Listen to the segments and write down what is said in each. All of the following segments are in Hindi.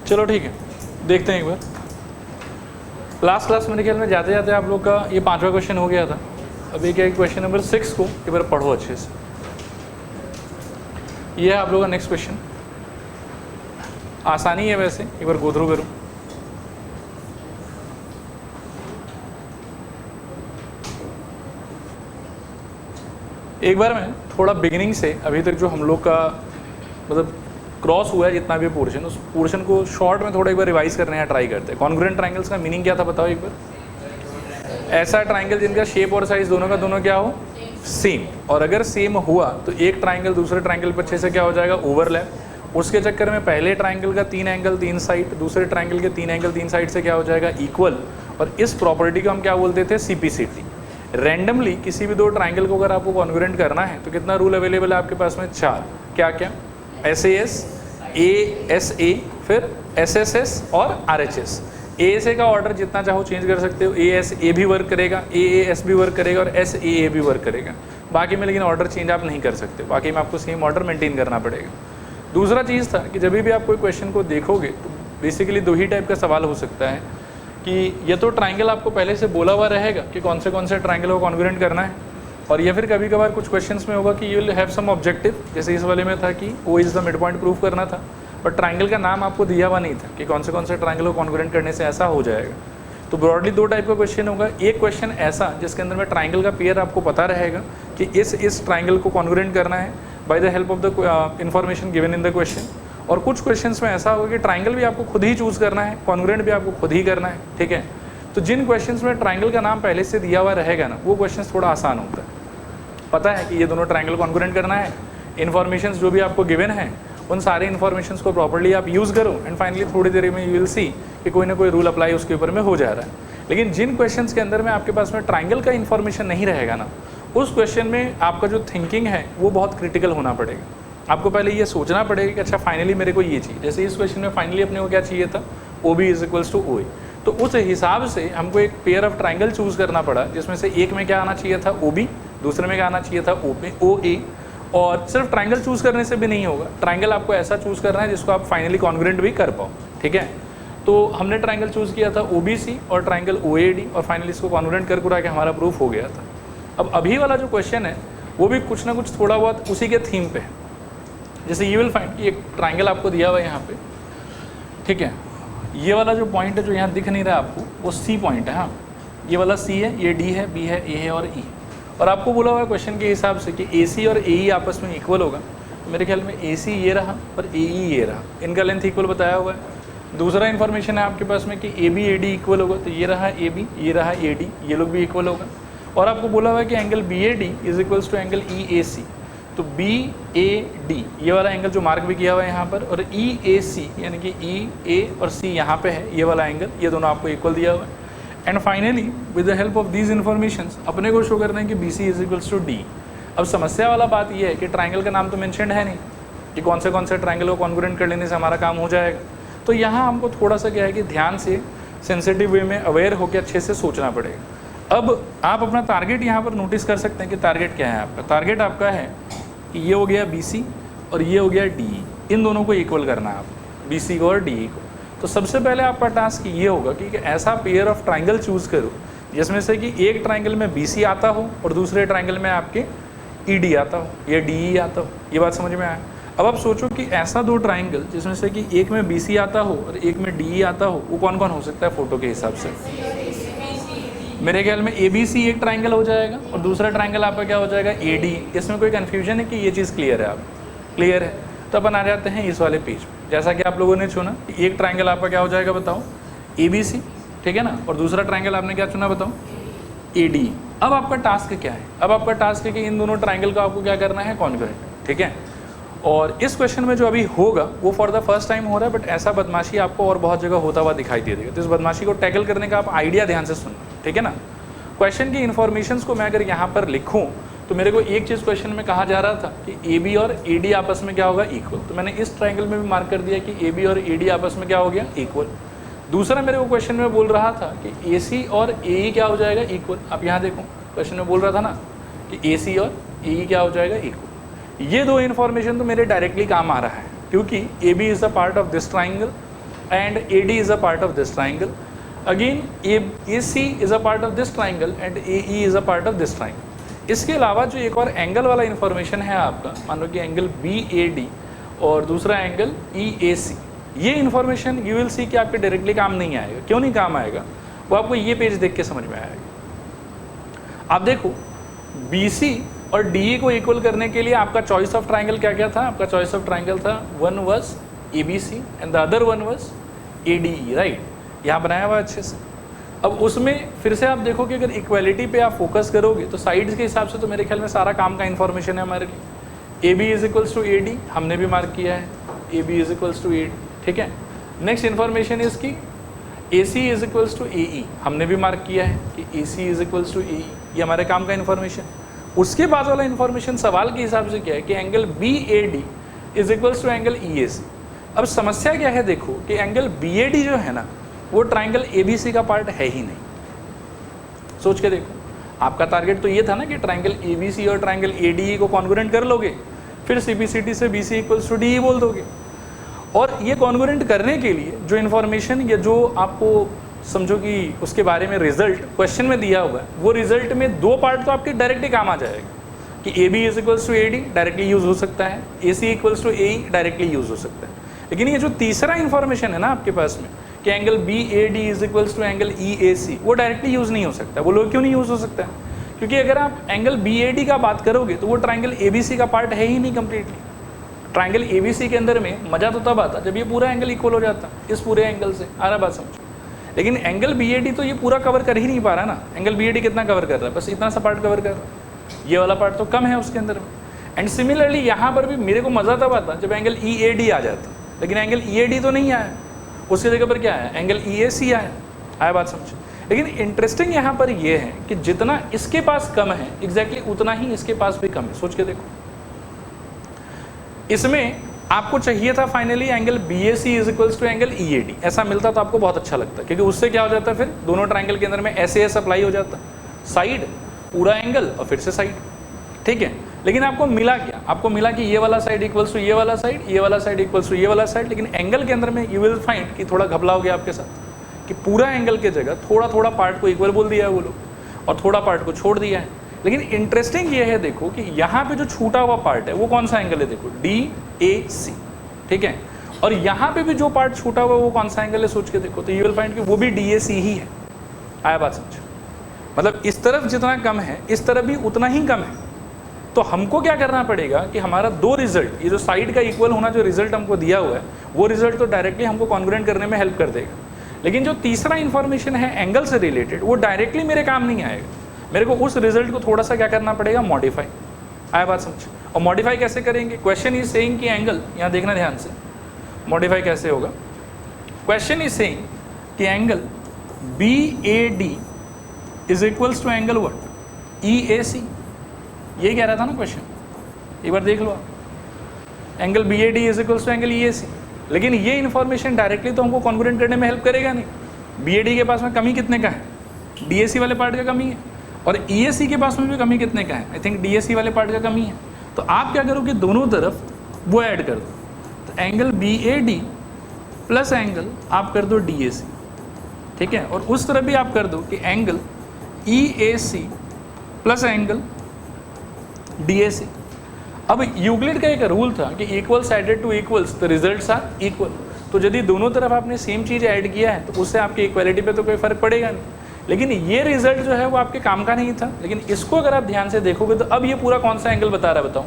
चलो ठीक है, देखते हैं एक बार। लास्ट क्लास मेरे ख्याल में जाते जाते आप लोग का ये 5वां क्वेश्चन हो गया था। अभी क्या क्वेश्चन नंबर 6 को एक बार पढ़ो अच्छे से। ये है आप लोग का नेक्स्ट क्वेश्चन, आसानी है वैसे, एक बार गो थ्रू करो। एक बार मैं थोड़ा बिगिनिंग से अभी तक जो हम लोग का मतलब क्रॉस हुआ है जितना भी पोर्शन, उस पोर्शन को शॉर्ट में थोड़ा एक बार रिवाइज करने का ट्राई करते हैं। कॉन्ग्रुएंट ट्रायंगल्स का मीनिंग क्या था बताओ एक बार। ऐसा ट्रायंगल जिनका शेप और साइज दोनों का दोनों क्या हो, सेम, और अगर सेम हुआ तो एक ट्रायंगल दूसरे ट्रायंगल पर अच्छे से क्या हो जाएगा, ओवरलैप। उसके चक्कर में पहले ट्रायंगल का 3 एंगल 3 साइड, दूसरे ट्रायंगल के 3 एंगल 3 साइड से क्या हो जाएगा, इक्वल। और इस प्रॉपर्टी को हम क्या बोलते थे, सीपीसीटी। रैंडमली किसी भी दो ट्रायंगल को अगर आपको कॉन्ग्रुएंट करना है तो कितना रूल अवेलेबल है आपके पास में, 4। क्या क्या, SAS, ASA, फिर SSS और RHS। ASA का ऑर्डर जितना चाहो चेंज कर सकते हो, ASA भी वर्क करेगा, AAS भी वर्क करेगा और SAA भी वर्क करेगा। बाकी में लेकिन ऑर्डर चेंज आप नहीं कर सकते, बाकी में आपको सेम ऑर्डर मेंटेन करना पड़ेगा। दूसरा चीज़ था कि जब भी आप कोई क्वेश्चन को देखोगे तो बेसिकली 2 ही टाइप का सवाल हो सकता है कि ये तो ट्रायंगल आपको पहले से बोला हुआ रहेगा कि कौन से ट्रायंगल को कॉन्ग्रुएंट करना है, और या फिर कभी कभार कुछ क्वेश्चंस में होगा कि you will have some objective, जैसे इस वाले में था कि O is the mid point prove करना था, बट ट्रायंगल का नाम आपको दिया हुआ नहीं था कि कौन से ट्रायंगल को कॉन्ग्रुएंट करने से ऐसा हो जाएगा। तो ब्रॉडली 2 टाइप का क्वेश्चन होगा। एक क्वेश्चन ऐसा जिसके अंदर में ट्रायंगल का पेयर आपको पता रहेगा कि इस ट्रायंगल को कॉन्ग्रुएंट करना है by the help of the information given in the question. और कुछ क्वेश्चंस में ऐसा होगा कि ट्रायंगल भी आपको खुद ही चूज़ करना है, कॉन्ग्रुएंट भी आपको खुद ही करना है, ठीक है। तो जिन क्वेश्चंस में ट्रायंगल का नाम पहले से दिया हुआ रहेगा ना, वो क्वेश्चंस थोड़ा आसान होता है। पता है कि ये दोनों ट्रायंगल कॉन्ग्रुएंट करना है, इन्फॉर्मेशंस जो भी आपको गिवन है उन सारे इन्फॉर्मेशंस को प्रॉपर्ली आप यूज़ करो, एंड फाइनली थोड़ी देर में यू विल सी कि कोई ना कोई रूल अप्लाई उसके ऊपर में हो जा रहा है। लेकिन जिन क्वेश्चंस के अंदर में आपके पास में ट्रायंगल का इन्फॉर्मेशन नहीं रहेगा ना, उस क्वेश्चन में आपका जो थिंकिंग है वो बहुत क्रिटिकल होना पड़ेगा। आपको पहले ये सोचना पड़ेगा कि अच्छा फाइनली मेरे को ये चाहिए। जैसे इस क्वेश्चन में फाइनली अपने को क्या चाहिए था, OB = OA। तो उस हिसाब से हमको एक पेयर ऑफ ट्रायंगल चूज़ करना पड़ा, जिसमें से एक में क्या आना चाहिए था, OB, दूसरे में क्या आना चाहिए था, OA। और सिर्फ ट्रायंगल चूज़ करने से भी नहीं होगा, ट्रायंगल आपको ऐसा चूज़ करना है जिसको आप फाइनली कॉन्ग्रुएंट भी कर पाओ, ठीक है। तो हमने ट्रायंगल चूज़ किया था OBC और ट्रायंगल OAD, और फाइनली इसको कॉन्ग्रुएंट कर के हमारा प्रूफ हो गया था। अब अभी वाला जो क्वेश्चन है वो भी कुछ ना कुछ थोड़ा बहुत उसी के थीम पे है। जैसे यू विल फाइंड कि एक ट्रायंगल आपको दिया हुआ है यहाँ पे, ठीक है। ये वाला जो पॉइंट है जो यहाँ दिख नहीं रहा आपको, वो C पॉइंट है। हाँ, ये वाला C है, ये D है, B है, A है और E। और आपको बोला हुआ है क्वेश्चन के हिसाब से कि AC और AE आपस में इक्वल होगा। मेरे ख्याल में AC ये रहा और AE ये रहा, इनका लेंथ इक्वल बताया हुआ है। दूसरा इन्फॉर्मेशन है आपके पास में कि AB AD इक्वल होगा, तो ये रहा AB, ये रहा AD, ये लोग भी इक्वल होगा। और आपको बोला हुआ है कि एंगल BAD = एंगल EAC। तो BAD ये वाला एंगल जो मार्क भी किया हुआ है यहाँ पर, और EAC यानी कि EA और C यहाँ पे है, ये वाला एंगल, ये दोनों आपको इक्वल दिया हुआ है। And finally with the help of these informations अपने को शो करना है कि BC = D। अब समस्या वाला बात ये है कि ट्रायंगल का नाम तो मेंशन्ड है नहीं कि कौन से ट्रायंगल को कॉन्ग्रुएंट कर लेने से हमारा काम हो जाएगा। तो यहाँ हमको थोड़ा सा क्या है कि ध्यान से सेंसिटिव वे में अवेयर होकर अच्छे से सोचना पड़ेगा। अब आप अपना टारगेट यहाँ पर नोटिस कर सकते हैं कि टारगेट क्या है आपका। टारगेट आपका है कि ये हो गया BC और ये हो गया DE, इन दोनों को इक्वल करना है आप, BC को और DE को। तो सबसे पहले आपका टास्क ये होगा कि ऐसा पेयर ऑफ ट्रायंगल चूज़ करो जिसमें से कि एक ट्रायंगल में BC आता हो और दूसरे ट्रायंगल में आपके ED आता हो या DE आता हो। ये बात समझ में आया। अब आप सोचो कि ऐसा 2 ट्रायंगल जिसमें से कि एक में BC आता हो और एक में DE आता हो, वो कौन कौन हो सकता है फोटो के हिसाब से। मेरे ख्याल में ABC एक ट्रायंगल हो जाएगा और दूसरा ट्रायंगल आपका क्या हो जाएगा, AD। इसमें कोई कन्फ्यूजन है कि ये चीज़ क्लियर है, आप क्लियर है। तो अपन आ जाते हैं इस वाले पेज पे। जैसा कि आप लोगों ने चुना, एक ट्रायंगल आपका क्या हो जाएगा बताओ, ABC, ठीक है ना। और दूसरा ट्रायंगल आपने क्या चुना बताओ, AD। अब आपका टास्क क्या है, अब आपका टास्क है कि इन दोनों ट्रायंगल को आपको क्या करना है, कॉन्ग्रुएंट, ठीक है। और इस क्वेश्चन में जो अभी होगा वो फॉर द फर्स्ट टाइम हो रहा है, बट ऐसा बदमाशी आपको और बहुत जगह होता हुआ दिखाई दे देगा। तो इस बदमाशी को टैकल करने का आप आइडिया ध्यान से सुनना, ठीक है ना। क्वेश्चन की इन्फॉर्मेशंस को मैं अगर यहाँ पर लिखूँ तो मेरे को एक चीज़ क्वेश्चन में कहा जा रहा था कि AB और AD आपस में क्या होगा, इक्वल। तो मैंने इस ट्रायंगल में भी मार्क कर दिया कि AB और AD आपस में क्या हो गया, इक्वल। दूसरा मेरे को क्वेश्चन में बोल रहा था कि AC और AE क्या हो जाएगा, इक्वल। आप यहाँ देखो क्वेश्चन में बोल रहा था ना कि AC और AE क्या हो जाएगा, इक्वल। ये 2 इन्फॉर्मेशन तो मेरे डायरेक्टली काम आ रहा है, क्योंकि AB is the part of this triangle and AD is a part of this triangle. Again AC is a part of this triangle and AE is a part of this triangle. इसके अलावा जो एक और एंगल वाला इन्फॉर्मेशन है आपका, मान लो कि एंगल BAD और दूसरा एंगल EAC, ये इन्फॉर्मेशन यू विल सी कि आपके डायरेक्टली काम नहीं आएगा। क्यों नहीं काम आएगा, वो आपको ये पेज देख के समझ में आएगा। आप देखो BC और DE को इक्वल करने के लिए आपका चॉइस ऑफ ट्राइंगल क्या क्या था, आपका चॉइस ऑफ ट्राइंगल था, one was ABC and the other one was ADE, right, यहाँ बनाया हुआ अच्छे से। अब उसमें फिर से आप देखो कि अगर इक्वालिटी पे आप फोकस करोगे तो साइड्स के हिसाब से तो मेरे ख्याल में सारा काम का इन्फॉर्मेशन है हमारे लिए। AB is equals to AD हमने भी मार्क किया है, AB is equals to AD, ठीक है। नेक्स्ट इन्फॉर्मेशन इसकी AC is equals to AE हमने भी मार्क किया है कि AC is equals to AE, ये हमारे काम का इन्फॉर्मेशन। उसके बाद वाला इन्फॉर्मेशन सवाल के हिसाब से क्या है कि angle BAD is equals to angle EAC। अब समस्या क्या है, देखो कि एंगल BAD जो है ना वो ट्राइंगल ABC का पार्ट है ही नहीं। सोच के देखो, आपका टारगेट तो ये था ना कि ट्राइंगल ABC और ट्राइंगल ADE को कॉन्ग्रुएंट कर लोगे, फिर CBCD से BC इक्वल्स टू DE बोल दोगे। और ये कॉन्ग्रुएंट करने के लिए जो इन्फॉर्मेशन या जो आपको समझो कि उसके बारे में रिजल्ट क्वेश्चन में दिया हुआ है, वो रिजल्ट में दो पार्ट तो आपके डायरेक्टली काम आ जाएगा कि AB is equals to AD directly use हो सकता है, AC equals to AE directly use हो सकता है। लेकिन ये जो तीसरा इन्फॉर्मेशन है ना आपके पास में कि angle BAD is equals to angle EAC, वो डायरेक्टली यूज नहीं हो सकता। वो लोग क्यों नहीं यूज हो सकता है, क्योंकि अगर आप एंगल BAD का बात करोगे तो वो ट्राइंगल ABC का पार्ट है ही नहीं कम्प्लीटली। ट्राइंगल ABC के अंदर में मजा तो तब आता जब ये पूरा एंगल इक्वल हो जाता इस पूरे एंगल से, आ रहा बात समझो। लेकिन एंगल BAD तो ये पूरा कवर कर ही नहीं पा रहा ना। एंगल BAD कितना कवर कर रहा है, बस इतना सा पार्ट कवर कर रहा है, ये वाला पार्ट तो कम है उसके अंदर में। एंड सिमिलरली यहाँ पर भी मेरे को मजा तब आता जब एंगल EAD आ जाता, लेकिन एंगल EAD तो नहीं आया, उसकी जगह पर क्या आया, एंगल EAC आया बात समझो। लेकिन इंटरेस्टिंग यहाँ पर ये है कि जितना इसके पास कम है एग्जैक्टली उतना ही इसके पास भी कम है। सोच के देखो, इसमें आपको चाहिए था finally angle BAC is equals to angle EAD, ऐसा मिलता तो आपको बहुत अच्छा लगता, क्योंकि उससे क्या हो जाता है, फिर दोनों ट्राइंगल के अंदर में SAS अप्लाई हो जाता, साइड पूरा एंगल और फिर से साइड, ठीक है। लेकिन आपको मिला क्या, आपको मिला कि ये वाला साइड इक्वल्स टू ये वाला साइड, ये वाला साइड इक्वल्स टू ये वाला साइड। लेकिन एंगल के अंदर में यू विल फाइंड कि थोड़ा घपला हो गया आपके साथ कि पूरा एंगल के जगह थोड़ा थोड़ा पार्ट को इक्वल बोल दिया है वो लोग और थोड़ा पार्ट को छोड़ दिया है। लेकिन इंटरेस्टिंग ये है देखो कि यहाँ पे जो छूटा हुआ पार्ट है वो कौन सा एंगल है, देखो DAC, ठीक है। और यहाँ पे भी जो पार्ट छूटा हुआ है वो कौन सा एंगल है, सोच के देखो, तो यू विल फाइंड कि वो भी DAC ही है। आया बात समझो, मतलब इस तरफ जितना कम है इस तरफ भी उतना ही कम है। तो हमको क्या करना पड़ेगा कि हमारा दो रिजल्ट, ये जो साइड का इक्वल होना जो रिजल्ट हमको दिया हुआ है वो रिजल्ट तो डायरेक्टली हमको कॉन्ग्रुएंट करने में हेल्प कर देगा। लेकिन जो तीसरा इन्फॉर्मेशन है एंगल से रिलेटेड, वो डायरेक्टली मेरे काम नहीं आएगा, मेरे को उस रिजल्ट को थोड़ा सा क्या करना पड़ेगा, मॉडिफाई। आया बात समझो। और मॉडिफाई कैसे करेंगे, क्वेश्चन इज सेइंग कि एंगल, यहाँ देखना ध्यान से, मॉडिफाई कैसे होगा। क्वेश्चन इज सेइंग कि angle BAD is equals to angle what, EAC, यही कह रहा था ना क्वेश्चन, एक बार देख लो आप। Angle BAD is equals to angle EAC। लेकिन ये इन्फॉर्मेशन डायरेक्टली तो हमको कॉन्ग्रुएंट करने में हेल्प करेगा नहीं। BAD के पास में कमी कितने का है, DAC वाले पार्ट का कमी है, और EAC के पास में भी कमी कितने का है, आई थिंक DAC वाले पार्ट का कमी है। तो आप क्या करोगे, दोनों तरफ वो ऐड कर दो, तो एंगल BAD प्लस एंगल आप कर दो DAC, ठीक है। और उस तरफ भी आप कर दो कि angle EAC plus angle DAC। अब यूक्लिड का एक रूल था कि equals added to equals the results are equal. तो यदि दोनों तरफ आपने सेम चीज़ ऐड किया है तो उससे आपकी इक्वालिटी पे तो कोई फर्क पड़ेगा नहीं। लेकिन ये रिजल्ट जो है वो आपके काम का नहीं था। लेकिन इसको अगर आप ध्यान से देखोगे तो अब ये पूरा कौन सा एंगल बता रहा है, बताओ,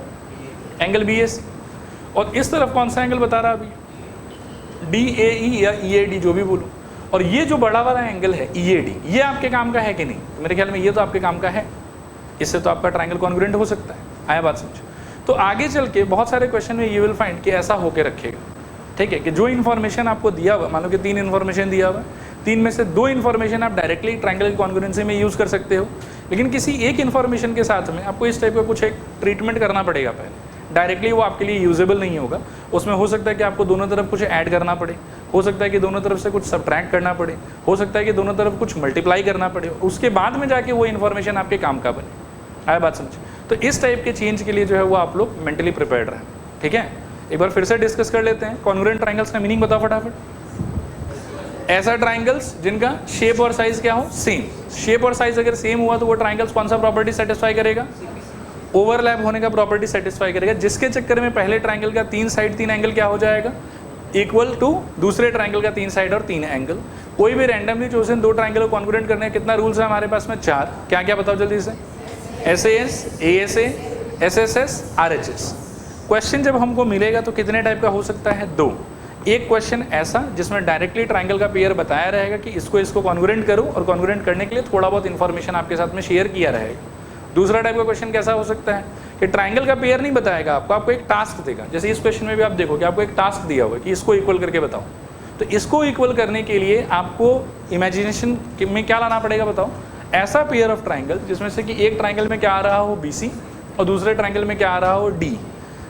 एंगल BAC। और इस तरफ कौन सा एंगल बता रहा है अभी, DAE या EAD, जो भी बोलो। और ये जो बड़ा वाला एंगल है EAD, ये आपके काम का है कि नहीं, तो मेरे ख्याल में ये तो आपके काम का है, इससे तो आपका ट्राइंगल कॉन्ग्रुएंट हो सकता है। आया बात समझो। तो आगे चल के बहुत सारे क्वेश्चन में यू विल फाइंड कि ऐसा होके रखेगा, ठीक है, कि जो इन्फॉर्मेशन आपको दिया हुआ, मान लो कि 3 इन्फॉर्मेशन दिया हुआ, 3 में से 2 इन्फॉर्मेशन आप डायरेक्टली ट्राइंगल कॉन्ग्रुएंसी में यूज़ कर सकते हो। लेकिन किसी एक इन्फॉर्मेशन के साथ में आपको इस टाइप का कुछ एक ट्रीटमेंट करना पड़ेगा पहले, डायरेक्टली वो आपके लिए यूजेबल नहीं होगा। उसमें हो सकता है कि आपको दोनों तरफ कुछ ऐड करना पड़े, हो सकता है कि दोनों तरफ से कुछ सब्ट्रैक्ट करना पड़े, हो सकता है कि दोनों तरफ कुछ मल्टीप्लाई करना पड़े, उसके बाद में जाके वो इन्फॉर्मेशन आपके काम का बने। आया बात समझे। तो इस टाइप के चेंज के लिए जो है वो आप लोग मेंटली प्रिपेयर्ड रहें, ठीक है। एक बार फिर से डिस्कस कर लेते हैं, कॉन्ग्रुएंट ट्राइंगल्स का मीनिंग बताओ फटाफट। ऐसा ट्राइंगल्स जिनका शेप और साइज क्या हो, सेम। शेप और साइज अगर सेम हुआ तो वो ट्राइंगल्स कौन सा प्रॉपर्टी सेटिस्फाई करेगा, ओवरलैप होने का प्रॉपर्टी सेटिस्फाई करेगा, जिसके चक्कर में पहले ट्राइंगल का 3 साइड 3 एंगल क्या हो जाएगा, इक्वल टू दूसरे ट्राइंगल का 3 साइड और 3 एंगल। कोई भी रैंडमली चोजन 2 ट्राइंगल को कॉन्ग्रुएंट करने का कितना रूल्स है हमारे पास में, 4। क्या क्या बताओ जल्दी से, SAS, ASA, SSS, RHS। Question जब हमको मिलेगा तो कितने टाइप का हो सकता है, 2। एक क्वेश्चन ऐसा जिसमें डायरेक्टली ट्राइंगल का पेयर बताया रहेगा कि इसको कॉन्ग्रुएंट करो, और कॉन्ग्रुएंट करने के लिए थोड़ा बहुत इन्फॉर्मेशन आपके साथ में शेयर किया रहेगा। दूसरा टाइप का क्वेश्चन कैसा हो सकता है कि ट्राइंगल का पेयर नहीं बताएगा आपको एक टास्क देगा। जैसे इस क्वेश्चन में भी आप देखो कि आपको एक टास्क दिया हुआ है कि इसको इक्वल करके बताओ। तो इसको इक्वल करने के लिए आपको इमेजिनेशन में क्या लाना पड़ेगा बताओ, ऐसा पेयर ऑफ ट्राइंगल जिसमें से कि एक ट्राइंगल में क्या आ रहा हो BC और दूसरे ट्राइंगल में क्या आ रहा हो D।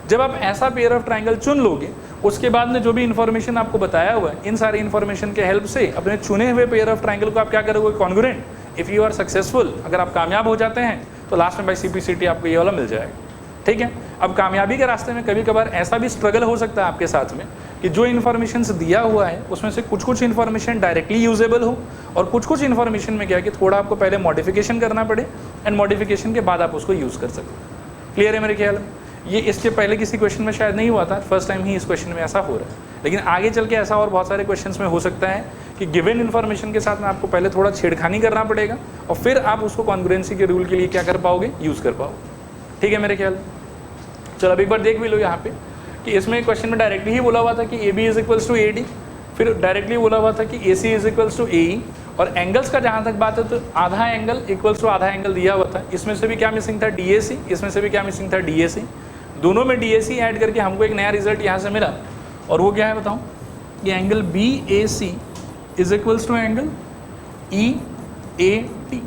जब आप ऐसा पेयर ऑफ ट्राइंगल चुन लोगे, उसके बाद में जो भी इन्फॉर्मेशन आपको बताया हुआ है, इन सारी इन्फॉर्मेशन के हेल्प से अपने चुने हुए पेयर ऑफ ट्राइंगल को आप क्या करोगे, congruent. If you are successful, अगर आप कामयाब हो जाते हैं तो लास्ट में बाई CPCT आपको ये वाला मिल जाएगा। ठीक है, अब कामयाबी के रास्ते में कभी कभार ऐसा भी स्ट्रगल हो सकता है आपके साथ में कि जो इन्फॉर्मेशन दिया हुआ है उसमें से कुछ इन्फॉर्मेशन डायरेक्टली यूजेबल हो, और कुछ इन्फॉर्मेशन में क्या है कि थोड़ा आपको पहले मॉडिफिकेशन करना पड़े, एंड मॉडिफिकेशन के बाद आप उसको यूज़ कर सकें। क्लियर है मेरे ख्याल में? ये इसके पहले किसी क्वेश्चन में शायद नहीं हुआ था, फर्स्ट टाइम ही इस क्वेश्चन में ऐसा हो रहा है। लेकिन आगे चल के ऐसा और बहुत सारे क्वेश्चंस में हो सकता है कि गिवन इन्फॉर्मेशन के साथ में आपको पहले थोड़ा छेड़खानी करना पड़ेगा, और फिर आप उसको कॉन्ग्रुएंसी के रूल के लिए क्या कर पाओगे, यूज़ कर पाओगे। ठीक है मेरे ख्याल। चलो अब एक बार देख भी लो यहाँ पे कि इसमें क्वेश्चन में डायरेक्टली ही बोला हुआ था कि AB is equals to AD, फिर डायरेक्टली बोला हुआ था कि AC is equals to AE, और एंगल्स का जहाँ तक बात है तो आधा एंगल इक्वल्स टू आधा एंगल दिया हुआ था। इसमें से भी क्या मिसिंग था, DAC, इसमें से भी क्या मिसिंग था, DAC। दोनों में DAC ऐड करके हमको एक नया रिजल्ट यहाँ से मिला, और वो क्या है बताऊँ, ये angle BAC is equals to angle EAD,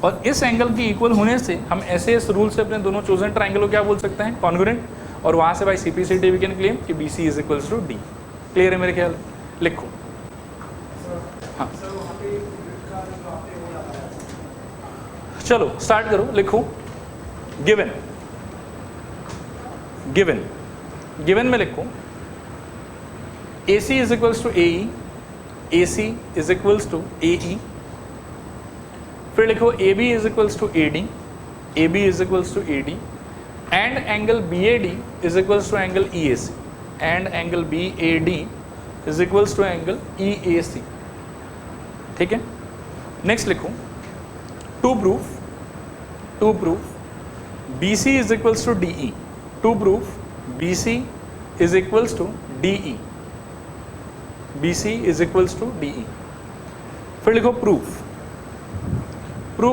और इस एंगल की इक्वल होने से हम SAS रूल से अपने दोनों चोजन ट्राइंगल को क्या बोल सकते हैं, कॉन्ग्रुएंट, और वहाँ से by CPCT we can claim कि BC is equals to D। Clear है मेरे ख्याल? लिखो। हाँ चलो स्टार्ट करो, लिखो। गिवन में लिखो AC is equals to AE, AC is equals to AE, फिर लिखो AB is equals to AD, AB is equals to AD, and angle BAD is equals to angle EAC, and angle BAD is equals to angle EAC। ठीक है, नेक्स्ट लिखो to proof BC is equals to DE, to proof BC is equals to DE, BC is equals to DE। फिर लिखो प्रूफ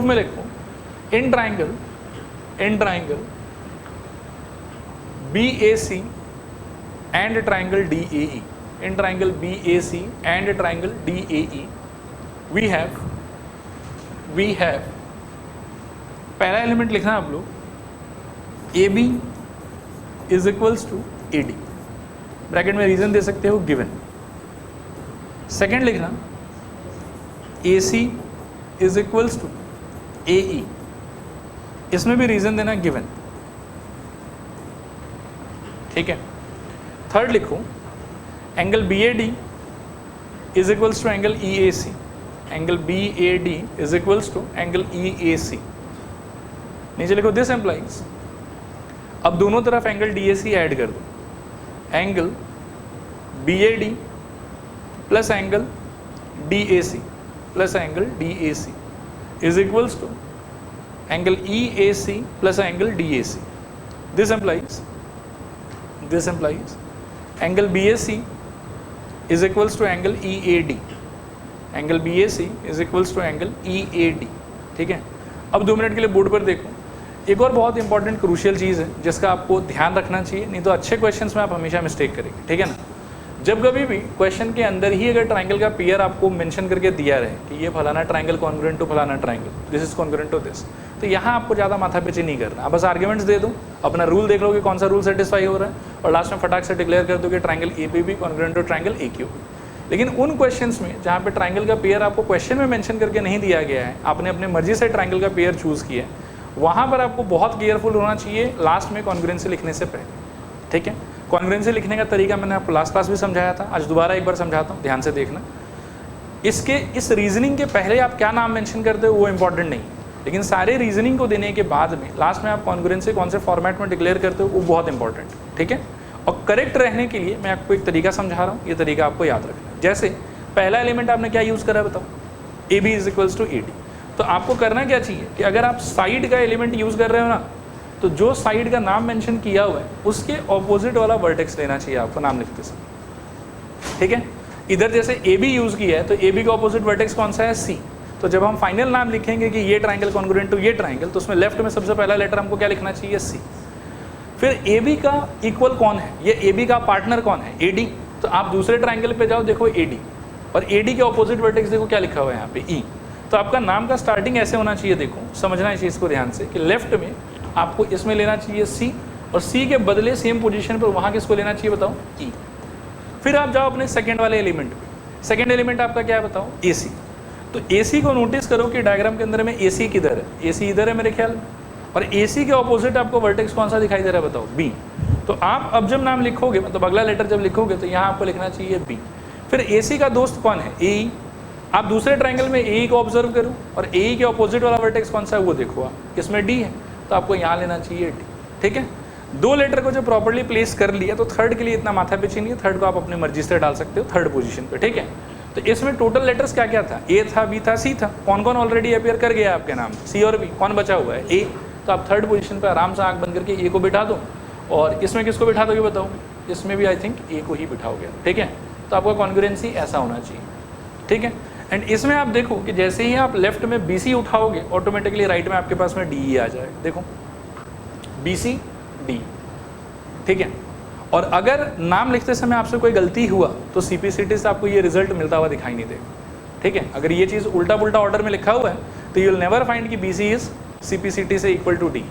में लिखो in triangle BAC and triangle DAE, in triangle BAC and triangle DAE we have पहला एलिमेंट लिखना आप लोग, AB is equals to AD, bracket में रीजन दे सकते हो गिवन। सेकेंड लिखना AC is equals to AE, इसमें भी रीजन देना गिवन। ठीक है, थर्ड लिखो angle BAD is equals to angle EAC, angle BAD is equals to angle EAC। नीचे लिखो दिस एम्प्लाइज, अब दोनों तरफ एंगल DAC ऐड कर दो, angle BAD plus angle DAC plus angle DAC is equals to angle EAC plus angle DAC। This employees angle BAC is equals to angle EAD, angle BAC is equals to angle EAD। ठीक है, अब 2 मिनट के लिए बोर्ड पर देखो। एक और बहुत इंपॉर्टेंट क्रूशियल चीज़ है जिसका आपको ध्यान रखना चाहिए, नहीं तो अच्छे क्वेश्चंस में आप हमेशा मिस्टेक करेंगे। ठीक है ना, जब कभी भी क्वेश्चन के अंदर ही अगर ट्राइंगल का पेयर आपको मेंशन करके दिया रहे कि ये फलाना ट्राइंगल कॉन्ग्रुएंट टू फलाना triangle, this is congruent to this, तो यहाँ आपको ज़्यादा माथापच्ची नहीं करना, आप बस आर्ग्यूमेंट्स दे दो, अपना रूल देख लो कि कौन सा रूल सेटिस्फाई हो रहा है, और लास्ट में फटाक से डिक्लेयर कर दो कि triangle APB congruent to triangle AQB। लेकिन उन क्वेश्चंस में जहाँ पे ट्राइंगल का पेयर आपको क्वेश्चन में मेंशन करके नहीं दिया गया है, आपने अपने मर्जी से ट्राइंगल का पेयर चूज़ किया है, वहाँ पर आपको बहुत केयरफुल होना चाहिए लास्ट में कॉन्ग्रुएंसी लिखने से पहले। ठीक है, कॉन्ग्रुएंसी लिखने का तरीका मैंने आपको लास्ट क्लास भी समझाया था, आज दोबारा एक बार समझाता हूँ, ध्यान से देखना। इसके इस रीजनिंग के पहले आप क्या नाम मेंशन करते हो वो इंपॉर्टेंट नहीं, लेकिन सारे रीजनिंग को देने के बाद में लास्ट में आप कॉन्ग्रुएंसी कौन से फॉर्मेट में डिक्लेयर करते हो वो बहुत इंपॉर्टेंट है, ठीक है। और करेक्ट रहने के लिए मैं आपको एक तरीका समझा रहा हूँ, ये तरीका आपको याद रखना है। जैसे पहला एलिमेंट आपने क्या यूज़ करा बताओ, A B is equals to A D. तो आपको करना क्या चाहिए कि अगर आप साइड का एलिमेंट यूज़ कर रहे हो ना, तो जो साइड का नाम मेंशन किया हुआ है उसके ऑपोजिट वाला वर्टेक्स लेना चाहिए आपको नाम लिखते समय, ठीक है। इधर जैसे ए बी यूज़ किया है तो ए बी का ऑपोजिट वर्टेक्स कौन सा है, सी। तो जब हम फाइनल नाम लिखेंगे कि ये ट्राइंगल कॉन्ग्रुएंट टू ये ट्राइंगल, तो उसमें लेफ्ट में सबसे पहला लेटर हमको क्या लिखना चाहिए, सी। फिर ए बी का इक्वल कौन है, ये ए बी का पार्टनर कौन है, ए डी। तो आप दूसरे ट्राइंगल पे जाओ, देखो ए डी, और ए डी के ऑपोजिट वर्टेक्स देखो क्या लिखा हुआ है यहाँ पे, ई। तो आपका नाम का स्टार्टिंग ऐसे होना चाहिए, देखो समझना है चीज़ को ध्यान से कि लेफ्ट में आपको इसमें लेना चाहिए सी, और सी के बदले सेम पोजीशन पर वहाँ किसको लेना चाहिए बताओ, ई। फिर आप जाओ अपने सेकेंड वाले एलिमेंट पे, सेकेंड एलिमेंट आपका क्या है बताओ, ए सी। तो ए सी को नोटिस करो कि डायग्राम के अंदर में ए सी किधर है, ए सी इधर है मेरे ख्याल में, और ए सी के ऑपोजिट आपको वर्टेक्स कौन सा दिखाई दे रहा है बताओ, बी। तो आप अब जब नाम लिखोगे, मतलब अगला लेटर जब लिखोगे तो यहाँ आपको लिखना चाहिए बी। फिर ए सी का दोस्त कौन है, ए। आप दूसरे ट्राइंगल में ए को ऑब्जर्व करो, और ए के ऑपोजिट वाला वर्टेक्स कौन सा है वो देखो आप, इसमें डी है, तो आपको यहाँ लेना चाहिए डी, ठीक है। दो लेटर को जो प्रॉपर्ली प्लेस कर लिया, तो थर्ड के लिए इतना माथा पिची नहीं है, थर्ड को आप अपनी मर्जी से डाल सकते हो थर्ड पोजीशन पे, ठीक है। तो इसमें टोटल लेटर्स क्या क्या था, ए था, बी था, सी था। कौन कौन ऑलरेडी अपियर कर गया आपके नाम, सी और बी, कौन बचा हुआ है, ए। तो आप थर्ड पोजीशन पे आराम से आंख बंद करके ए को बिठा दो, और इसमें किसको बिठा दोगे बताओ, इसमें भी आई थिंक ए को ही बिठाओगे, ठीक है। तो आपका कॉन्ग्रुएंसी ऐसा होना चाहिए, ठीक है। एंड इसमें आप देखो कि जैसे ही आप लेफ्ट में बी सी उठाओगे, ऑटोमेटिकली राइट में आपके पास में डी ई आ जाएगा, देखो बी सी डी, ठीक है। और अगर नाम लिखते समय आपसे कोई गलती हुआ तो सीपीसीटी से आपको ये रिजल्ट मिलता हुआ दिखाई नहीं देगा, ठीक है। अगर ये चीज़ उल्टा पुल्टा ऑर्डर में लिखा हुआ है तो यू विल नेवर फाइंड कि बी सी इज सीपीसीटी से इक्वल टू डी,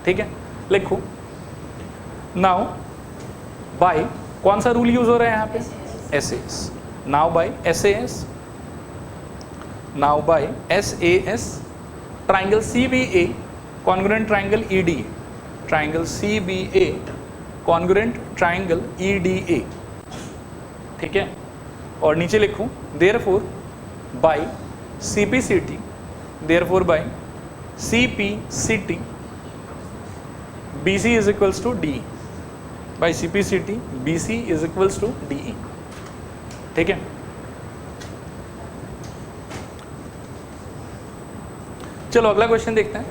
ठीक है। लिखो नाउ बाय, कौन सा रूल यूज हो रहा है यहाँ पे, S S. Now by S S, now by S A S, triangle C B A congruent triangle E D, triangle C B A congruent triangle E D A, ठीक है। और नीचे लिखूं therefore by C P C T, therefore by C P C T B C is equals to D, by C P C T B C is equals to D E, ठीक है। चलो अगला क्वेश्चन देखते हैं,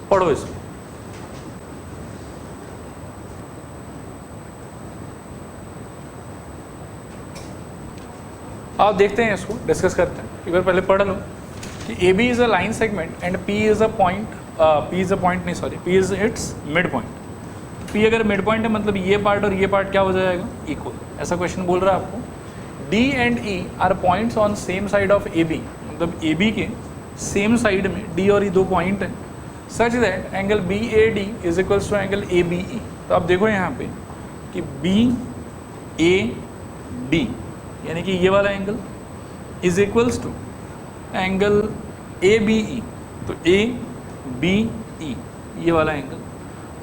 पढ़ो इसको। आप देखते हैं इसको, डिस्कस करते हैं। एक बार पहले पढ़ लो कि A B is a line segment and P is a point, P is a point नहीं sorry, P is it's mid point. पी अगर मिड पॉइंट है मतलब ये पार्ट और ये पार्ट क्या हो जाएगा, इक्वल। ऐसा क्वेश्चन बोल रहा है आपको। D and E are points on same side of A B, मतलब ए बी के सेम साइड में डी और ई दो पॉइंट हैं, such that angle B A D is equals to angle A B E. तो आप देखो यहाँ पे कि बी ए डी यानी कि ये वाला angle is equals to angle A B E, तो ए बी ई ये वाला एंगल,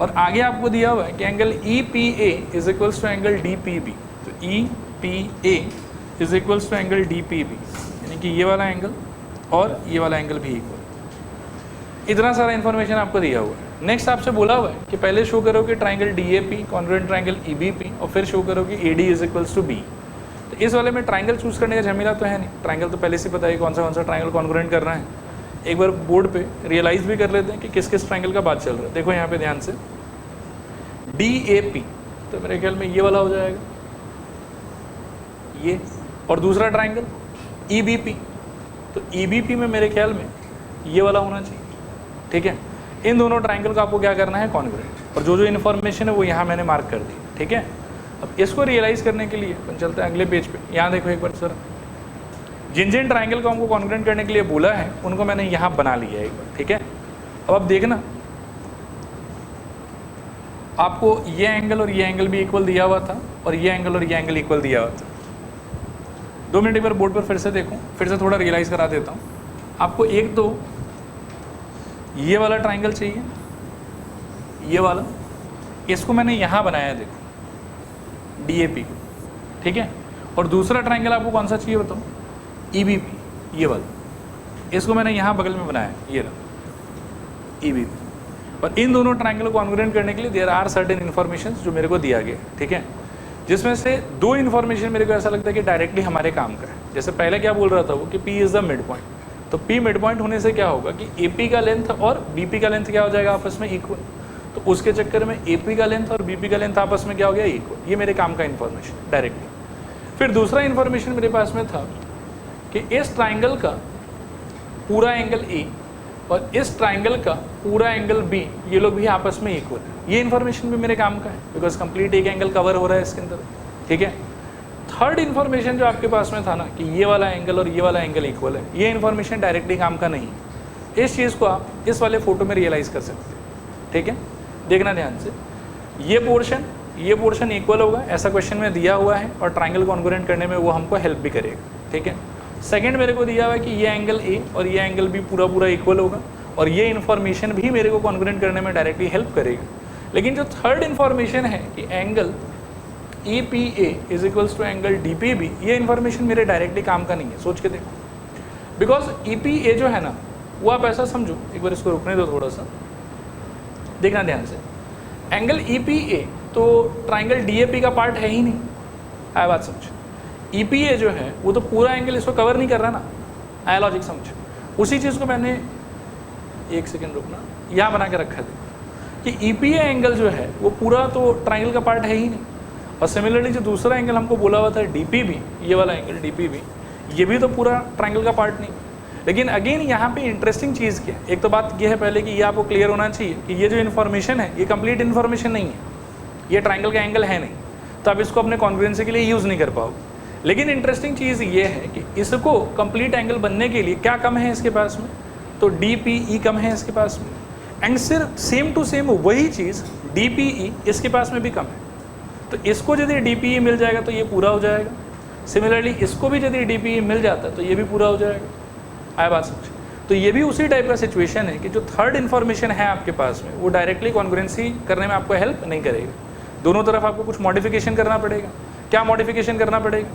और आगे आपको दिया हुआ है कि angle E P A is equals to angle D P B, तो E P A is equals to angle D P B, यानी कि ये वाला एंगल और ये वाला एंगल भी इक्वल। इतना सारा इन्फॉर्मेशन आपको दिया हुआ है। नेक्स्ट आपसे बोला हुआ है कि पहले शो करो कि triangle D A P congruent triangle E B P, और फिर शो करो कि A D is equals to B. तो इस वाले में ट्राइंगल चूज़ करने का झमेला तो है नहीं, ट्राइंगल तो पहले से पता है कौन सा ट्राइंगल कॉन्ग्रुएंट करना है। एक बार बोर्ड पे रियलाइज़ भी कर लेते हैं कि किस किस ट्राइंगल का बात चल रहा है। देखो यहाँ पे ध्यान से, डी ए पी तो मेरे ख्याल में ये वाला हो जाएगा ये, और दूसरा ट्राइंगल ई बी पी, तो ई बी पी में मेरे ख्याल में ये वाला होना चाहिए, ठीक है। इन दोनों ट्राइंगल का आपको क्या करना है, कॉन्ग्रुएंट, और जो जो इन्फॉर्मेशन है वो यहाँ मैंने मार्क कर दी, ठीक है। अब इसको रियलाइज़ करने के लिए अपन चलते हैं अगले पेज पे। यहाँ देखो एक बार सर, जिन जिन ट्राइंगल को हमको कॉन्ग्रुएंट करने के लिए बोला है उनको मैंने यहाँ बना लिया है एक बार, ठीक है। अब आप देखना आपको ये एंगल और ये एंगल भी इक्वल दिया हुआ था, और ये एंगल और ये एंगल इक्वल दिया हुआ था। 2 मिनट एक बार बोर्ड पर फिर से देखो, फिर से थोड़ा रियलाइज़ करा देता हूँ आपको। एक तो ये वाला ट्राइंगल चाहिए, ये वाला, इसको मैंने यहाँ बनाया है देखो, डी ए पी, ठीक है। और दूसरा ट्राइंगल आपको कौन सा चाहिए बताओ, EBP, ये वाला, इसको मैंने यहाँ बगल में बनाया, ये रहा EBP। और इन दोनों ट्राइंगल को कॉन्ग्रुएंट करने के लिए देयर आर सर्टेन इन्फॉर्मेशन जो मेरे को दिया गया, ठीक है, जिसमें से दो इन्फॉर्मेशन मेरे को ऐसा लगता है कि डायरेक्टली हमारे काम का है। जैसे पहले क्या बोल रहा था वो कि P is the mid point, तो P मिड पॉइंट होने से क्या होगा कि AP का लेंथ और BP का लेंथ क्या हो जाएगा आपस में इक्वल, तो उसके चक्कर में AP का लेंथ और BP का लेंथ आपस में क्या हो गया इक्वल। ये मेरे काम का इन्फॉर्मेशन डायरेक्टली। फिर दूसरा इन्फॉर्मेशन मेरे पास में था कि इस ट्राइंगल का पूरा एंगल A और इस ट्राइंगल का पूरा एंगल B, ये लोग भी आपस में इक्वल है। ये इन्फॉर्मेशन भी मेरे काम का है बिकॉज कंप्लीट एक एंगल कवर हो रहा है इसके अंदर, ठीक है। थर्ड इन्फॉर्मेशन जो आपके पास में था ना कि ये वाला एंगल और ये वाला एंगल इक्वल है, ये इन्फॉर्मेशन डायरेक्टली काम का नहीं है। इस चीज़ को आप इस वाले फोटो में रियलाइज़ कर सकते हैं, ठीक है। देखना ध्यान से, ये पोर्शन इक्वल होगा, ऐसा क्वेश्चन में दिया हुआ है और ट्राइंगल कॉन्ग्रुएंट करने में वो हमको हेल्प भी करेगा, ठीक है। सेकंड मेरे को दिया हुआ है कि ये एंगल A और ये एंगल B पूरा इक्वल होगा और ये इन्फॉर्मेशन भी मेरे को कॉन्ग्रुएंट करने में डायरेक्टली हेल्प करेगा। लेकिन जो थर्ड इन्फॉर्मेशन है कि angle EPA is equals to angle DPB, ये इन्फॉर्मेशन मेरे डायरेक्टली काम का नहीं है। सोच के देखो, बिकॉज EPA जो है ना वो आप ऐसा समझो, एक बार इसको रुकने दो थोड़ा सा, देखना ध्यान से। एंगल EPA तो ट्राइंगल DAP का पार्ट है ही नहीं, आया बात समझ। EPA जो है वो तो पूरा एंगल इसको कवर नहीं कर रहा ना, आया लॉजिक समझ। उसी चीज़ को मैंने एक सेकेंड रुकना यहाँ बना के रखा था कि EPA एंगल जो है वो पूरा तो ट्राइंगल का पार्ट है ही नहीं। और सिमिलरली जो दूसरा एंगल हमको बोला हुआ था DPB, ये वाला एंगल DPB, ये भी तो पूरा ट्राइंगल का पार्ट नहीं। लेकिन अगेन यहाँ पे इंटरेस्टिंग चीज़ क्या है, एक तो बात ये है पहले कि ये आपको क्लियर होना चाहिए कि ये जो इन्फॉर्मेशन है ये कंप्लीट इन्फॉर्मेशन नहीं है, ये ट्राइंगल का एंगल है नहीं, तो आप इसको अपने कॉन्ग्रुएंसी के लिए यूज़ नहीं कर पाओगे। लेकिन इंटरेस्टिंग चीज़ ये है कि इसको कंप्लीट एंगल बनने के लिए क्या कम है इसके पास में, तो DPE कम है इसके पास में, एंड सिर्फ सेम टू सेम वही चीज़ DPE इसके पास में भी कम है। तो इसको यदि DPE मिल जाएगा तो ये पूरा हो जाएगा, सिमिलरली इसको भी यदि DPE मिल जाता तो ये भी पूरा हो जाएगा, आया बात समझ। तो ये भी उसी टाइप का सिचुएशन है कि जो थर्ड इन्फॉर्मेशन है आपके पास में वो डायरेक्टली कॉन्ग्रुएंसी करने में आपको हेल्प नहीं करेगा, दोनों तरफ आपको कुछ मॉडिफिकेशन करना पड़ेगा। क्या मॉडिफिकेशन करना पड़ेगा,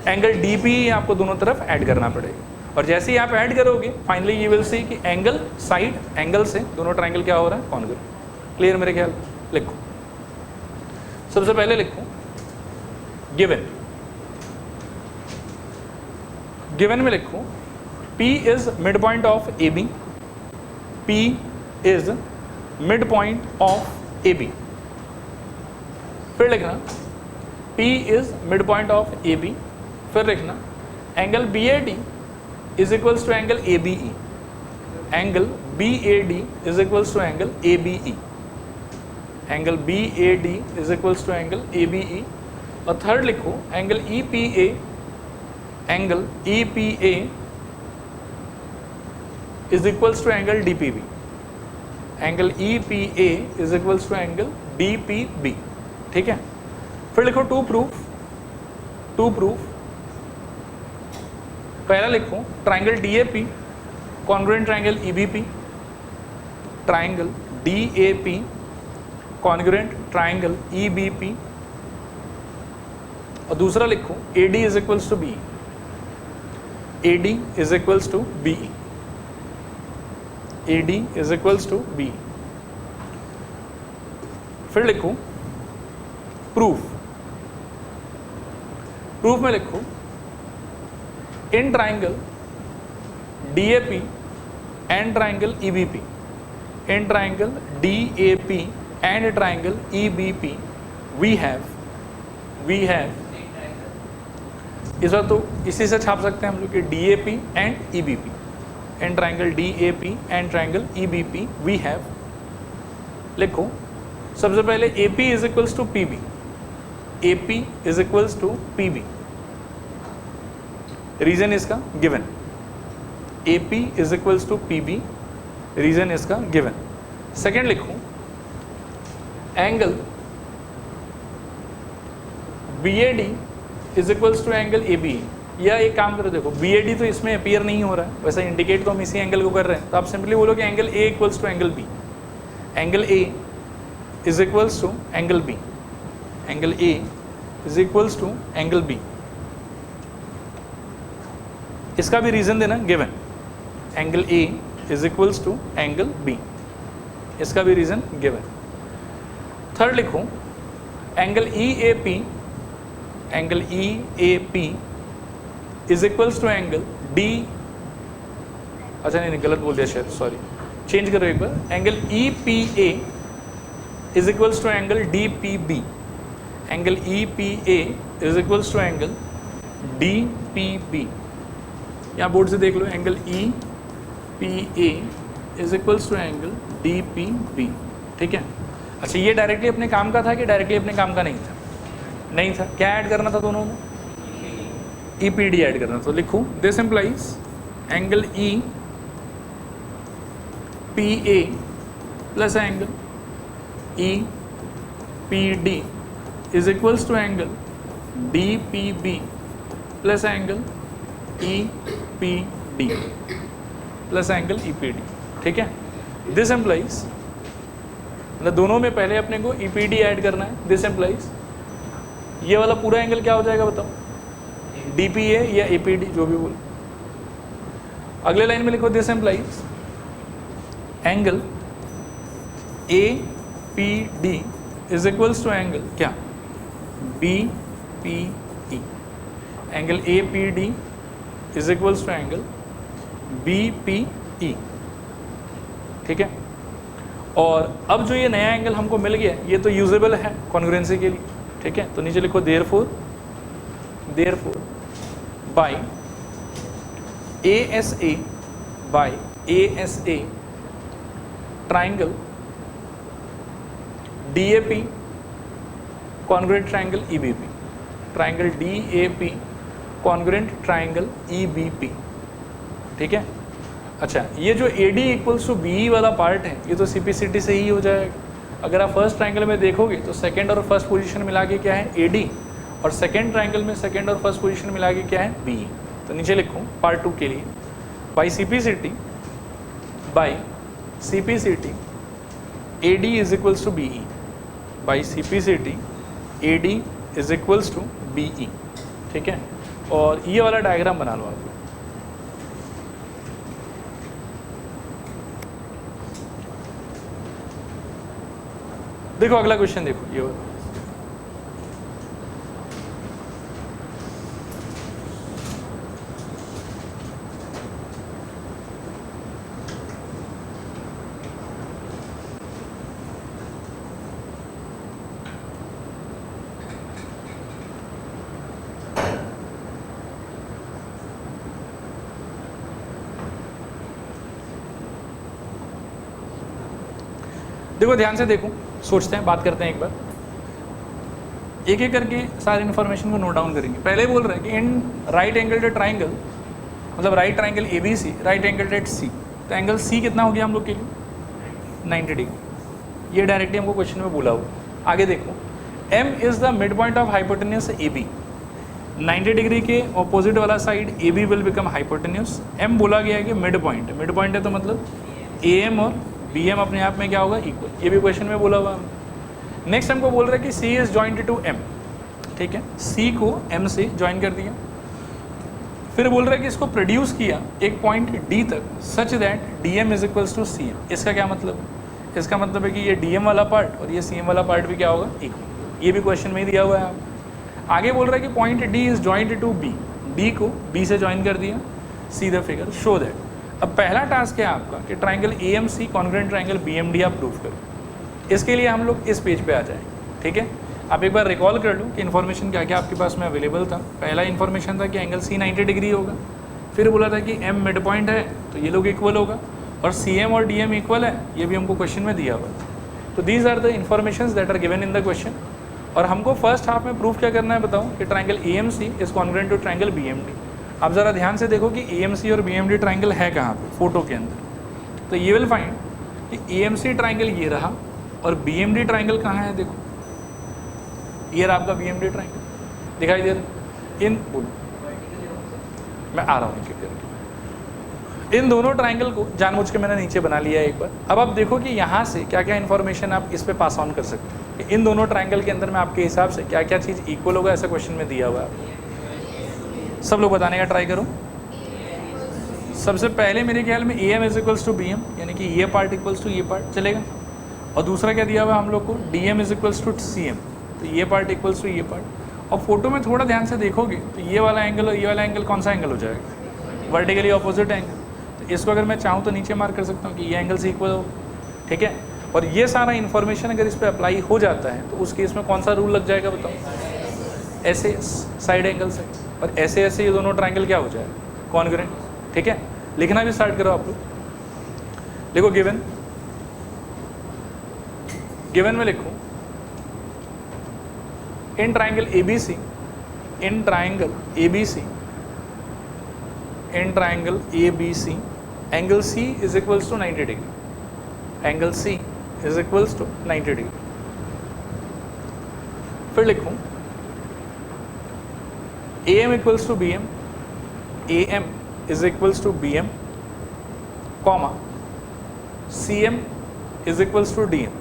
एंगल DPE आपको दोनों तरफ ऐड करना पड़ेगा, और जैसे ही आप ऐड करोगे फाइनली यू विल सी कि एंगल साइड एंगल से दोनों ट्राइंगल क्या हो रहा है, कॉन्ग्रुएंट। क्लियर मेरे ख्याल। लिखो, सबसे पहले लिखो गिवन में लिखो P is mid point of AB, P is mid point of AB। फिर लिखना P is mid point of AB। फिर लिखना angle BAD is equals to angle ABE, angle BAD is equals to angle ABE, angle BAD is equals to angle ABE। और थर्ड लिखो angle EPA is equals to angle DPB, angle EPA is equals to angle DPB, ठीक है। फिर लिखो टू प्रूफ। पहला लिखो triangle DAP congruent triangle EBP, triangle DAP congruent triangle EBP। और दूसरा लिखो AD is equals to BE, AD is equals to BE, AD is equals to BE। फिर लिखो प्रूफ में लिखो in triangle DAP and triangle EBP, in triangle DAP and triangle EBP we have इस बार तो इसी से छाप सकते हैं हम लोग कि DAP and EBP, and triangle DAP and triangle EBP we have. लिखो सबसे पहले AP is equals to PB, AP is equals to PB, reason इसका given, AP is equals to PB, reason इसका गिवन। सेकेंड लिखो angle BAD is equals to angle ABE, या एक काम करो, देखो BAD तो इसमें अपीयर नहीं हो रहा है, वैसे इंडिकेट तो हम इसी एंगल को कर रहे हैं, तो आप सिंपली बोलो कि angle A equals to angle B, angle A is equals to angle B, angle A is equals to angle B। इसका भी रीज़न देना given, angle A is equals to angle B, इसका भी रीज़न गिवन। थर्ड लिखो angle E A P, angle E A P is equals to angle D, अच्छा नहीं गलत बोल दिया शायद, सॉरी, चेंज करो एक बार, angle E P A is equals to angle D P B, angle E P A is equals to angle D P B. यहाँ बोर्ड से देख लो, angle E P A is equals to angle D P B, ठीक है। अच्छा ये डायरेक्टली अपने काम का था कि डायरेक्टली अपने काम का नहीं था? नहीं था। क्या ऐड करना था दोनों में? ई पी डी ऐड करना। तो लिखो this implies angle E P A plus angle E P D is equals to angle D P B plus angle E P D plus angle E P D, ठीक है। दिस एम्प्लाइज, मतलब दोनों में पहले अपने को ई पी डी ऐड करना है। दिस एम्प्लाइज ये वाला पूरा एंगल क्या हो जाएगा बताओ? डी पी ए या ए पी डी, जो भी बोलो। अगले लाइन में लिखो this employees angle A P D is equals to angle क्या? B P E, angle A P D is equals to angle B P E, ठीक है। और अब जो ये नया एंगल हमको मिल गया ये तो यूजेबल है कॉन्ग्रुएंसी के लिए, ठीक है। तो नीचे लिखो therefore by A S A by A S A triangle D A P congruent triangle E B P, triangle D A P congruent triangle E B P, ठीक है। अच्छा ये जो A D equals to B वाला पार्ट है ये तो सी पी सी टी से ही हो जाएगा। अगर आप फर्स्ट ट्राइंगल में देखोगे तो सेकंड और फर्स्ट पोजीशन मिला के क्या है? ए डी, और सेकंड ट्राइंगल में सेकंड और फर्स्ट पोजीशन मिला के क्या है? बी। तो नीचे लिखूँ पार्ट 2 के लिए by C P C T, by C P C T A D is equals to B E, by C P C T A D is equals to B E, ठीक है। और ये वाला डायग्राम बना लो आप। देखो अगला क्वेश्चन देखो ये वाला। देखो ध्यान से देखो, सोचते हैं, बात करते हैं एक बार, एक एक करके सारी इन्फॉर्मेशन को नोट डाउन करेंगे। पहले बोल रहे हैं कि इन राइट एंगल ट्राइंगल, मतलब right triangle A B C, right angle at C, तो एंगल सी कितना हो गया हम लोग के लिए? 90 डिग्री। ये डायरेक्टली हमको क्वेश्चन में बोला हुआ। आगे देखो, M is the mid point of hypotenuse A B, 90 degree के ऑपोजिट वाला side A B will become hypotenuse. M बोला गया है कि मिड पॉइंट है, मिड पॉइंट है तो मतलब ए एम और बी एम अपने आप में क्या होगा? इक्वल। ये भी क्वेश्चन में बोला हुआ है। नेक्स्ट हमको बोल रहा है कि सी इज जॉइंट टू एम, ठीक है, सी को एम से ज्वाइन कर दिया। फिर बोल रहा है कि इसको प्रोड्यूस किया एक पॉइंट डी तक such that D M is equals to C M. इसका क्या मतलब है? इसका मतलब है कि ये डी एम वाला पार्ट और ये सी एम वाला पार्ट भी क्या होगा? इक्वल। ये भी क्वेश्चन में ही दिया हुआ है। आगे बोल रहा है कि point D is joint to B, D को बी से ज्वाइन कर दिया। See the figure show that. अब पहला टास्क है आपका कि triangle A M C congruent triangle B M D आप प्रूव करो। इसके लिए हम लोग इस पेज पे आ जाएं, ठीक है। आप एक बार रिकॉल कर लो कि इन्फॉर्मेशन क्या क्या आपके पास में अवेलेबल था। पहला इन्फॉर्मेशन था कि एंगल सी 90 डिग्री होगा। फिर बोला था कि एम मिड पॉइंट है तो ये लोग इक्वल होगा, और सी एम और डी एम इक्वल है, ये भी हमको क्वेश्चन में दिया हुआ है। तो these are the information that are given in the question. और हमको फर्स्ट हाफ में प्रूफ क्या करना है बताओ? कि triangle A M C is congruent to triangle B M D. आप ज़रा ध्यान से देखो कि ए एम सी और बी एम डी ट्राइंगल है कहाँ पे फोटो के अंदर। तो ये विल फाइंड कि ए एम सी ट्राइंगल ये रहा और बी एम डी ट्राइंगल कहाँ है? देखो ये रहा आपका बी एम डी ट्राइंगल, दिखाई दे रहा। इन बोलो, मैं आ रहा हूँ एक एक करके। इन दोनों ट्राइंगल को जानबूझ के मैंने नीचे बना लिया है एक बार। अब आप देखो कि यहाँ से क्या क्या इन्फॉर्मेशन आप इस पे पास ऑन कर सकते हो कि इन दोनों ट्राइंगल के अंदर में आपके हिसाब से क्या क्या चीज़ इक्वल होगा, ऐसा क्वेश्चन में दिया हुआ है। सब लोग बताने का ट्राई करो। सबसे पहले मेरे ख्याल में A M is equals to B M, यानी कि ये पार्ट इक्वल्स टू ये पार्ट चलेगा। और दूसरा क्या दिया हुआ हम लोग को, D M is equals to C M, तो ये पार्ट इक्वल्स टू ये पार्ट। और फोटो में थोड़ा ध्यान से देखोगे तो ये वाला एंगल और ये वाला एंगल कौन सा एंगल हो जाएगा, वर्टिकली ऑपोजिट एंगल। तो इसको अगर मैं चाहूँ तो नीचे मार्क कर सकता हूँ कि ये एंगल से इक्वल हो, ठीक है। और ये सारा इन्फॉर्मेशन अगर इस पर अप्लाई हो जाता है तो उस केस में कौन सा रूल लग जाएगा बताओ, ऐसे साइड एंगल से, और ऐसे ऐसे ये दोनों ट्रायंगल क्या हो जाएगा, कॉन्ग्रुएंट, ठीक है। लिखना भी स्टार्ट करो आप लोग, लिखो गिवन, गिवन में लिखो in triangle ABC, in triangle ABC, in triangle ABC angle C is equals to 90 degree, angle C is equals to 90 degree. फिर लिखूं AM equals to BM, AM is equals to BM, comma CM is equals to DM,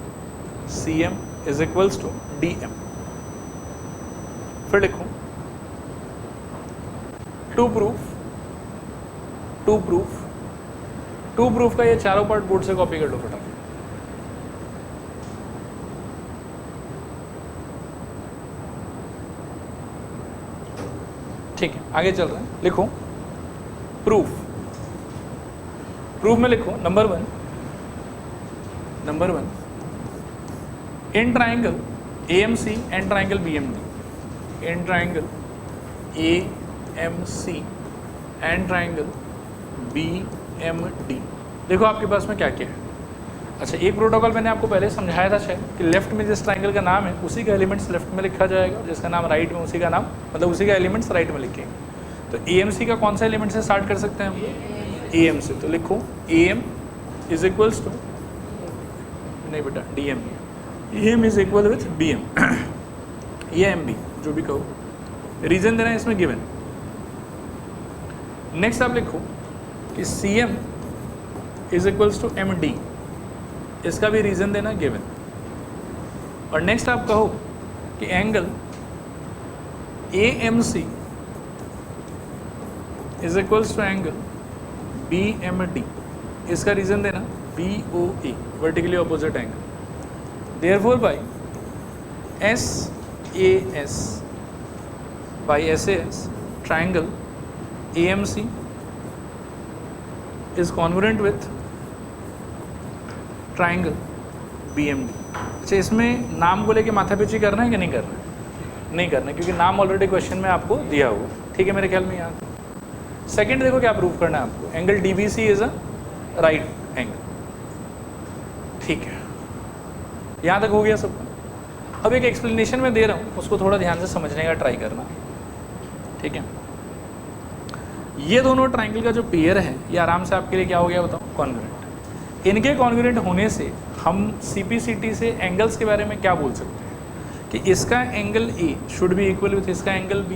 CM is equals to DM। फिर लिखूं टू प्रूफ का ये चारों पार्ट बोर्ड से कॉपी कर लो फटाफट। ठीक है, आगे चल रहे हैं, लिखो प्रूफ में लिखो number one in triangle AMC and triangle BMD, in triangle AMC and triangle BMD। देखो आपके पास में क्या क्या है। अच्छा, एक प्रोटोकॉल मैंने आपको पहले समझाया था शायद कि लेफ्ट में जिस ट्राइंगल का नाम है उसी का एलिमेंट्स लेफ्ट में लिखा जाएगा, जिसका नाम राइट में उसी का नाम, मतलब उसी का एलिमेंट्स राइट में लिखेंगे। तो AMC का कौन सा एलिमेंट से स्टार्ट कर सकते हैं हम, AM से। तो लिखो AM इज इक्वल्स टू, नहीं बेटा DM, AM is equal with BM या MB जो भी कहो, रीजन देना है इसमें गिवन। नेक्स्ट आप लिखो कि CM is equals to MD, इसका भी रीजन देना गिवन। और नेक्स्ट आप कहो कि angle AMC is equals to angle BMD, इसका रीजन देना BOA, vertically opposite angle. Therefore by SAS triangle AMC is congruent with triangle BMD। अच्छा, इसमें नाम को लेके माथापीची करना है कि नहीं करना है, नहीं करना है, क्योंकि नाम ऑलरेडी क्वेश्चन में आपको दिया हुआ, ठीक है, मेरे ख्याल में याद। सेकंड देखो क्या प्रूव करना है आपको, angle DBC is a right angle, ठीक है, यहाँ तक हो गया सबका। अब एक एक्सप्लेनेशन में दे रहा हूँ, उसको थोड़ा ध्यान से समझने का ट्राई करना, ठीक है। ये दोनों ट्राइंगल का जो पेयर है ये आराम से आपके लिए क्या हो गया बताओ, कॉन्ग्रुएंट। इनके कॉन्ग्रुएंट होने से हम CPCT से एंगल्स के बारे में क्या बोल सकते हैं कि इसका angle A should be equal with इसका एंगल B,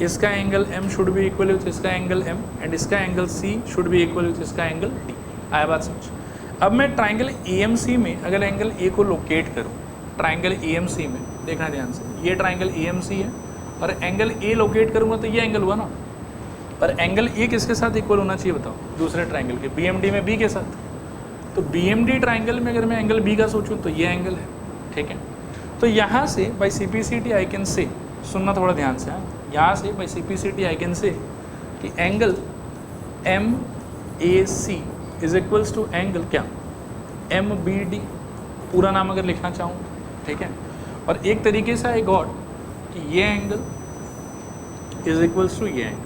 इसका angle M should be equal with इसका एंगल M, एंड इसका angle C should be equal with इसका एंगल D। आया बात समझ। अब मैं ट्राइंगल AMC में अगर एंगल A को लोकेट करूँ, ट्राइंगल AMC में देखना ध्यान से, ये ट्राइंगल AMC है और एंगल A लोकेट करूँगा तो ये एंगल हुआ ना, पर एंगल A किसके साथ इक्वल होना चाहिए बताओ, दूसरे ट्राइंगल के, BMD में B के साथ। तो BMD ट्राइंगल में अगर मैं एंगल B का सोचूं तो ये एंगल है, ठीक है। तो यहाँ से बाय CPCT आई कैन से, सुनना थोड़ा ध्यान से, यहाँ से bye CPCT I can say कि angle MAC is equals to angle क्या, MBD, पूरा नाम अगर लिखना चाहूँ, ठीक है। और एक तरीके से आई गॉट कि ये एंगल इज इक्वल्स टू ये एंगल।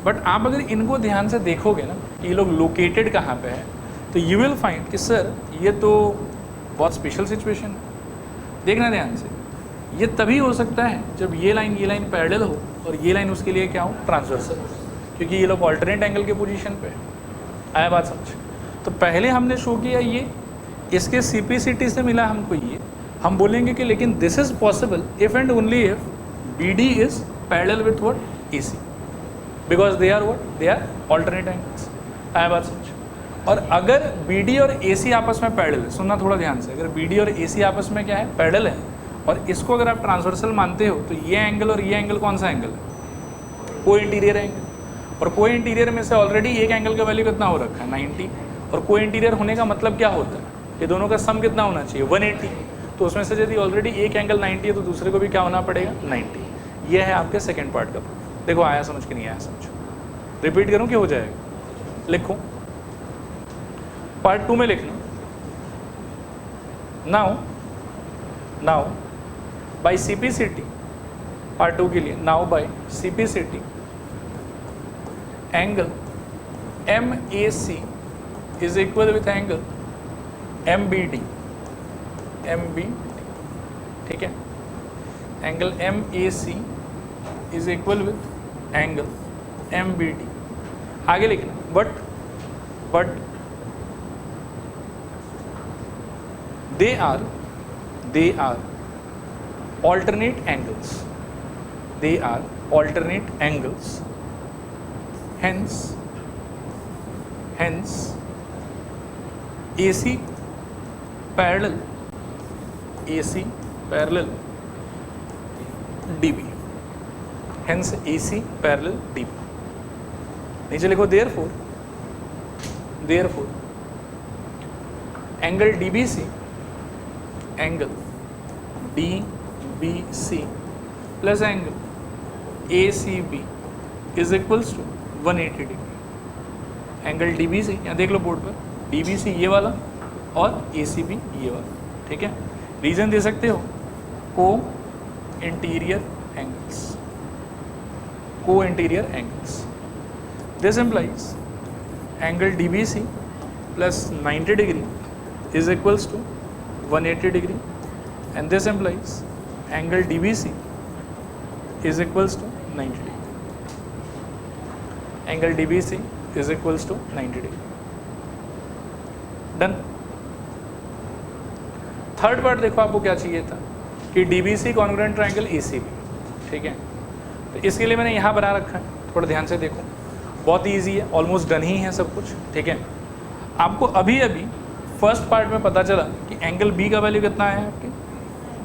बट आप अगर इनको ध्यान से देखोगे ना कि ये लोग लोकेटेड कहाँ पे है, तो यू विल फाइंड कि सर ये तो बहुत स्पेशल सिचुएशन है। देखना ध्यान से, ये तभी हो सकता है जब ये लाइन पैरेलल हो और ये लाइन उसके लिए क्या हो, ट्रांसवर्सल, क्योंकि ये लोग ऑल्टरनेट एंगल के पोजीशन पे है। आया बात समझ। तो पहले हमने शो किया ये, इसके CPCT से मिला हमको ये, हम बोलेंगे कि लेकिन this is possible if and only if BD is parallel with what, AC, because they are what, they are alternate angles. आया बात समझ। और अगर BD और AC आपस में पैरेलल है, सुनना थोड़ा ध्यान से, अगर BD और AC आपस में क्या है, पैरेलल है, और इसको अगर आप ट्रांसवर्सल मानते हो तो ये एंगल और ये एंगल कौन सा एंगल है, को इंटीरियर एंगल। और को इंटीरियर में से ऑलरेडी एक एंगल का वैल्यू कितना हो रखा है 90, और को इंटीरियर होने का मतलब क्या होता है, ये दोनों का सम कितना होना चाहिए 180, तो उसमें से यदि ऑलरेडी एक एंगल 90 है तो दूसरे को भी क्या होना पड़ेगा 90। ये है आपके सेकंड पार्ट का प्रूफ। देखो आया समझ के नहीं आया समझो, रिपीट करूँ कि हो जाएगा, लिखो पार्ट 2 में लिखना। नाउ बाई CPCT, पार्ट 2 के लिए, now by CPCT angle MAC is equal with angle MBD, ठीक है, angle MAC is equal with angle MBD। आगे लिखना, but they are alternate angles, hence AC parallel DB, hence AC parallel DB। नीचे लिखो therefore angle DBC plus angle ACB is equals to 180 degree. Angle DBC यहाँ देख लो बोर्ड पर, DBC ये वाला और ACB ये वाला, ठीक है। रीजन दे सकते हो को interior angles, this implies angle DBC plus 90 degree is equals to 180 degree, and this implies angle DBC is equals to 90 degree. Angle DBC is equals to 90 degree. Done. Third part देखो, आपको क्या चाहिए था कि DBC कॉन्ग्रुएंट ट्रायंगल ACB, ठीक है। तो इसके लिए मैंने यहाँ बना रखा है, थोड़ा ध्यान से देखो, बहुत ईजी है, ऑलमोस्ट डन ही है सब कुछ, ठीक है। आपको अभी फर्स्ट पार्ट में पता चला कि एंगल B का वैल्यू कितना है आपके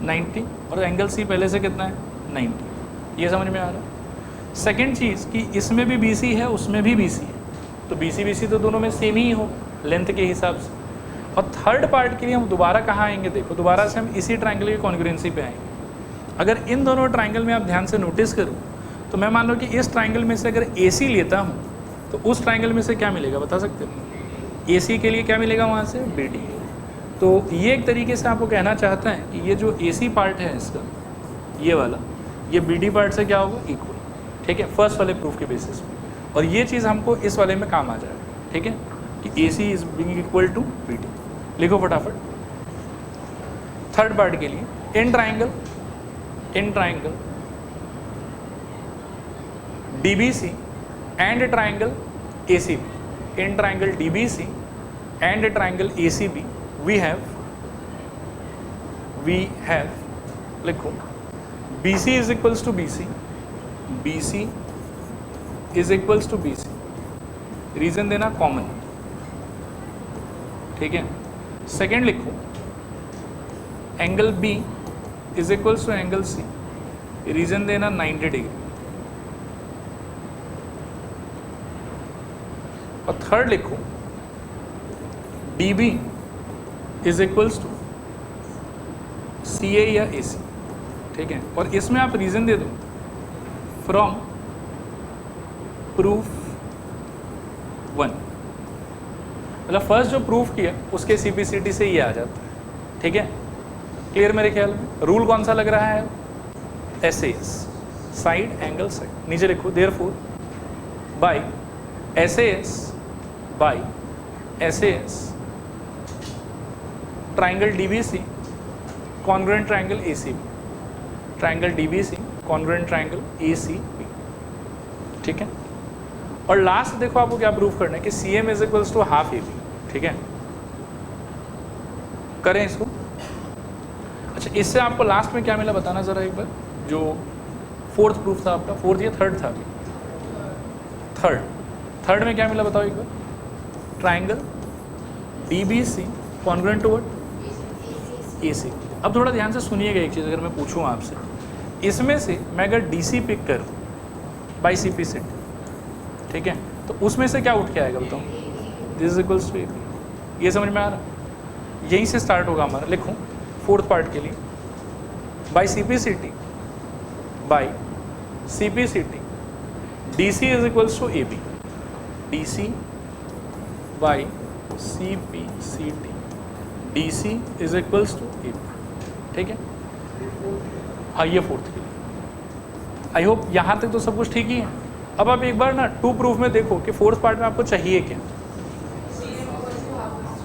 90, और एंगल C पहले से कितना है 90, ये समझ में आ रहा है। सेकंड चीज़ कि इसमें भी BC है, उसमें भी BC है, तो BC तो दोनों में सेम ही हो लेंथ के हिसाब से। और थर्ड पार्ट के लिए हम दोबारा कहाँ आएंगे, देखो दोबारा से हम इसी ट्रायंगल की कॉन्ग्रुएंसी पे आएंगे। अगर इन दोनों ट्रायंगल में आप ध्यान से नोटिस करो तो मैं मान लो कि इस ट्रायंगल में से अगर AC लेता हूँ तो उस ट्रायंगल में से क्या मिलेगा बता सकते हो, AC के लिए क्या मिलेगा वहाँ से BD। तो ये एक तरीके से आपको कहना चाहता है कि ये जो AC पार्ट है इसका, ये वाला, ये BD पार्ट से क्या होगा इक्वल, ठीक है, फर्स्ट वाले प्रूफ के बेसिस पे। और ये चीज़ हमको इस वाले में काम आ जाएगा, ठीक है, कि AC is being equal to BD। लिखो फटाफट थर्ड पार्ट के लिए, in triangle DBC and triangle ACB, in triangle DBC and triangle ACB we have लिखो BC is equals to BC is equals to BC, reason देना कॉमन, ठीक है। सेकेंड लिखो angle B is equals to angle C, reason देना 90 डिग्री। और थर्ड लिखो DB is equals to CA या AC, ठीक है। और इसमें आप रीजन दे दो फ्रॉम प्रूफ 1, मतलब फर्स्ट जो प्रूफ किया उसके CPCT से ये आ जाता है, ठीक है। क्लियर मेरे ख्याल में। रूल कौन सा लग रहा है, SAS, साइड एंगल साइड। नीचे लिखो therefore by SAS triangle DBC congruent triangle ACB, triangle DBC congruent triangle ACB, ठीक है। और लास्ट देखो आपको क्या प्रूफ करना है कि CM is equals to half AB, ठीक है। करें इसको। अच्छा, इससे आपको लास्ट में क्या मिला बताना जरा एक बार, जो फोर्थ प्रूफ था आपका, फोर्थ या थर्ड था अभी, थर्ड में क्या मिला बताओ एक बार, triangle DBC congruent to what AC। अब थोड़ा ध्यान से सुनिएगा एक चीज़, अगर मैं पूछूं आपसे, इसमें से मैं अगर DC पिक करूं बाई CPCT, ठीक है, तो उसमें से क्या उठ के आएगा बताओ, this is equals to A B. ये समझ में आ रहा, यहीं से स्टार्ट होगा हमारा। लिखो फोर्थ पार्ट के लिए, by C P C T D C is equals to A B, D C by C P C T D C is equals to A B. ठीक है, हाँ ये फोर्थ के लिए। आई होप यहाँ तक तो सब कुछ ठीक ही है। अब आप एक बार ना टू प्रूफ में देखो कि फोर्थ पार्ट में आपको चाहिए क्या,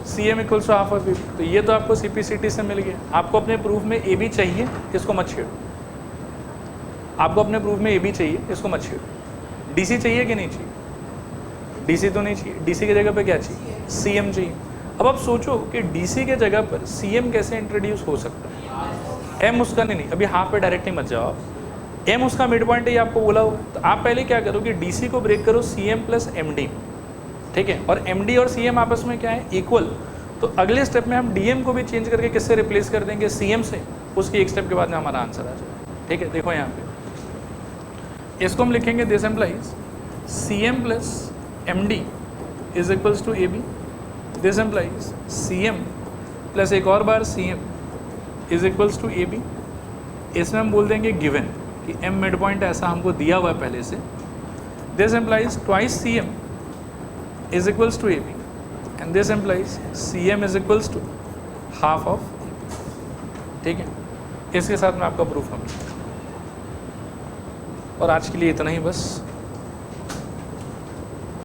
C M equals to half of B. तो ये तो आपको सी पी सी टी से मिल गया। आपको अपने प्रूफ में ए बी चाहिए, इसको मत छेड़ो। आपको अपने प्रूफ में ए बी चाहिए, इसको मत छेड़ो। डी सी चाहिए कि नहीं चाहिए, डी सी तो नहीं चाहिए, डी सी की जगह पे क्या चाहिए, सी एम चाहिए। अब आप सोचो कि डी सी के जगह पर सी एम कैसे इंट्रोड्यूस हो सकता है। एम उसका नहीं, अभी हाफ पे डायरेक्ट नहीं मत जाओ आप। एम उसका मिड पॉइंट है, ये आपको बोला हुआ। तो आप पहले क्या करो कि डी सी को ब्रेक करो C M plus M D, ठीक है, और एम डी और सी एम आपस में क्या है, इक्वल। तो अगले स्टेप में हम डी एम को भी चेंज करके किससे रिप्लेस कर देंगे, सी एम से। उसकी एक स्टेप के बाद में हमारा आंसर आ जाएगा। ठीक है, देखो यहाँ पे इसको हम लिखेंगे, this implies C M plus M D is equals to A B. This implies C M plus एक और बार C M is equals to A B. इसमें हम बोल देंगे गिवन कि एम मिड पॉइंट ऐसा हमको दिया हुआ है पहले से। This implies twice C M is equals to A B and this implies C M is equals to half of. ठीक है, इसके साथ में आपका प्रूफ कंप्लीट। और आज के लिए इतना ही बस।